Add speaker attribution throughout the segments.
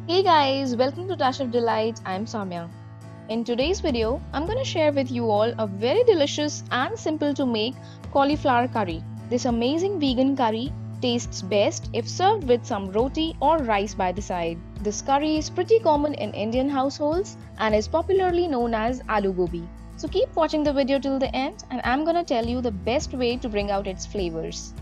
Speaker 1: Hey guys, welcome to Dash of Delight. I'm Samya. In today's video, I'm going to share with you all a very delicious and simple to make cauliflower curry. This amazing vegan curry tastes best if served with some roti or rice by the side. This curry is pretty common in Indian households and is popularly known as aloo gobi. So keep watching the video till the end and I'm going to tell you the best way to bring out its flavors.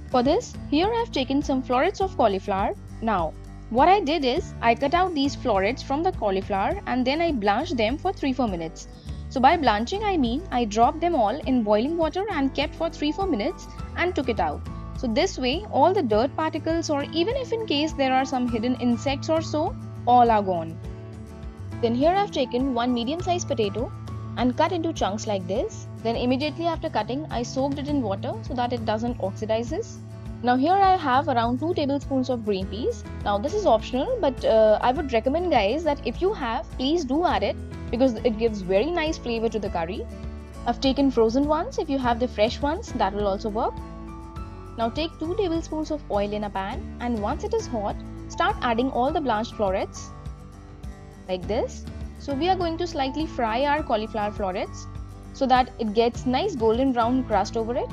Speaker 1: For this, here I have taken some florets of cauliflower. Now, what I did is, I cut out these florets from the cauliflower and then I blanched them for 3-4 minutes. So by blanching I mean, I dropped them all in boiling water and kept for 3-4 minutes and took it out. So this way, all the dirt particles or even if in case there are some hidden insects or so, all are gone. Then here I have taken one medium-sized potato and cut into chunks like this. Then immediately after cutting, I soaked it in water so that it doesn't oxidizes. Now here I have around 2 tablespoons of green peas. Now this is optional, but I would recommend guys that if you have, please do add it because it gives very nice flavor to the curry. I've taken frozen ones. If you have the fresh ones, that will also work. Now take 2 tablespoons of oil in a pan, and once it is hot, start adding all the blanched florets like this. So we are going to slightly fry our cauliflower florets so that it gets nice golden brown crust over it.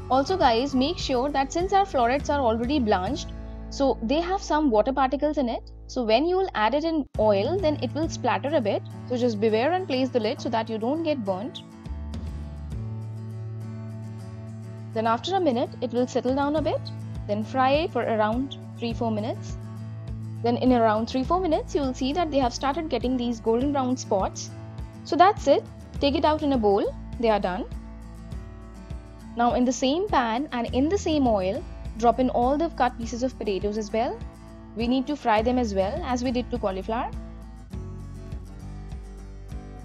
Speaker 1: Also guys, make sure that since our florets are already blanched, so they have some water particles in it. So when you will add it in oil, then it will splatter a bit. So just beware and place the lid so that you don't get burnt. Then after a minute, it will settle down a bit. Then fry it for around 3-4 minutes. Then in around 3-4 minutes, you will see that they have started getting these golden brown spots. So that's it. Take it out in a bowl. They are done. Now in the same pan and in the same oil, drop in all the cut pieces of potatoes as well. We need to fry them as well as we did to cauliflower.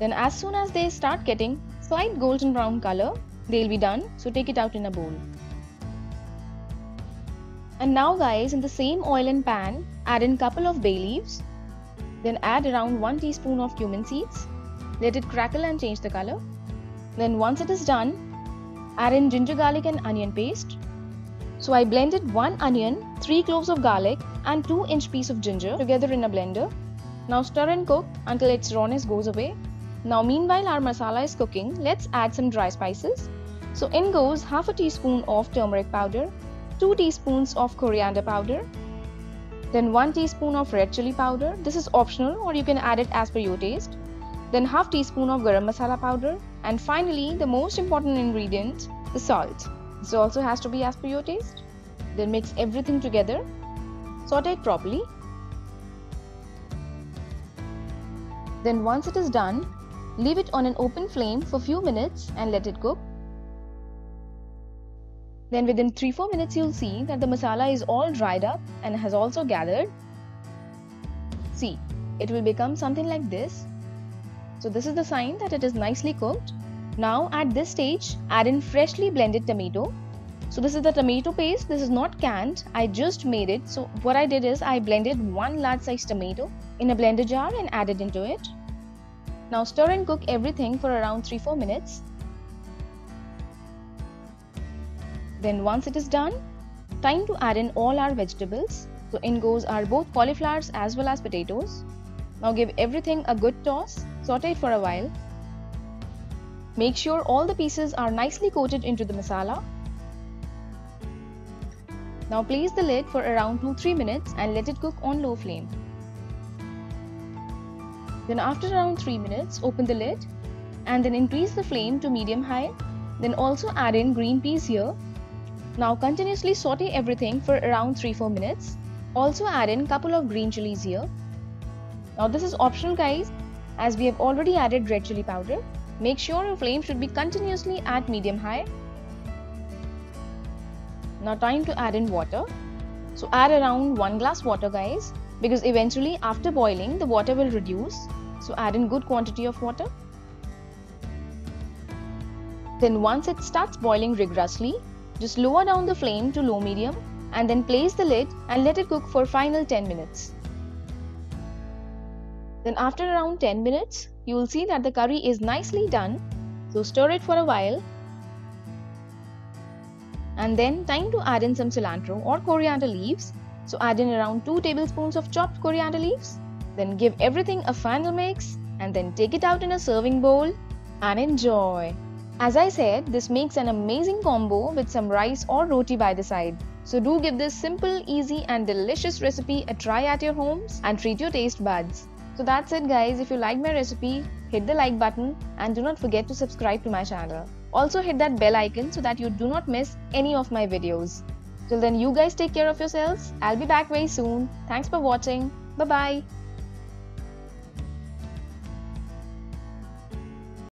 Speaker 1: Then as soon as they start getting slight golden brown color, they'll be done. So take it out in a bowl. And now guys, in the same oil and pan, add in couple of bay leaves. Then add around 1 teaspoon of cumin seeds. Let it crackle and change the color. Then once it is done, add in ginger, garlic and onion paste. So I blended 1 onion, 3 cloves of garlic and 2-inch piece of ginger together in a blender. Now stir and cook until its rawness goes away. Now meanwhile our masala is cooking, let's add some dry spices. So in goes half a teaspoon of turmeric powder, 2 teaspoons of coriander powder, then 1 teaspoon of red chili powder. This is optional or you can add it as per your taste. Then half teaspoon of garam masala powder, and finally the most important ingredient, the salt. This also has to be as per your taste. Then mix everything together, saute it properly. Then once it is done, leave it on an open flame for few minutes and let it cook. Then within 3-4 minutes you'll see that the masala is all dried up and has also gathered. See, it will become something like this. So this is the sign that it is nicely cooked. Now at this stage, add in freshly blended tomato. So this is the tomato paste. This is not canned. I just made it. So what I did is I blended 1 large size tomato in a blender jar and added into it. Now stir and cook everything for around 3-4 minutes. Then once it is done, time to add in all our vegetables. So in goes our both cauliflowers as well as potatoes. Now give everything a good toss, saute it for a while. Make sure all the pieces are nicely coated into the masala. Now place the lid for around 2-3 minutes and let it cook on low flame. Then after around 3 minutes, open the lid and then increase the flame to medium-high. Then also add in green peas here. Now continuously saute everything for around 3-4 minutes. Also add in couple of green chilies here. Now this is optional guys, as we have already added red chili powder. Make sure your flame should be continuously at medium-high. Now time to add in water. So add around 1 glass water guys, because eventually after boiling the water will reduce. So add in good quantity of water. Then once it starts boiling rigorously, just lower down the flame to low medium and then place the lid and let it cook for final 10 minutes. Then after around 10 minutes, you will see that the curry is nicely done. So stir it for a while. And then time to add in some cilantro or coriander leaves. So add in around 2 tablespoons of chopped coriander leaves. Then give everything a final mix and then take it out in a serving bowl and enjoy. As I said, this makes an amazing combo with some rice or roti by the side. So do give this simple, easy and delicious recipe a try at your homes and treat your taste buds. So that's it guys. If you like my recipe, hit the like button and do not forget to subscribe to my channel. Also hit that bell icon so that you do not miss any of my videos. Till then, you guys take care of yourselves. I'll be back very soon. Thanks for watching. Bye bye.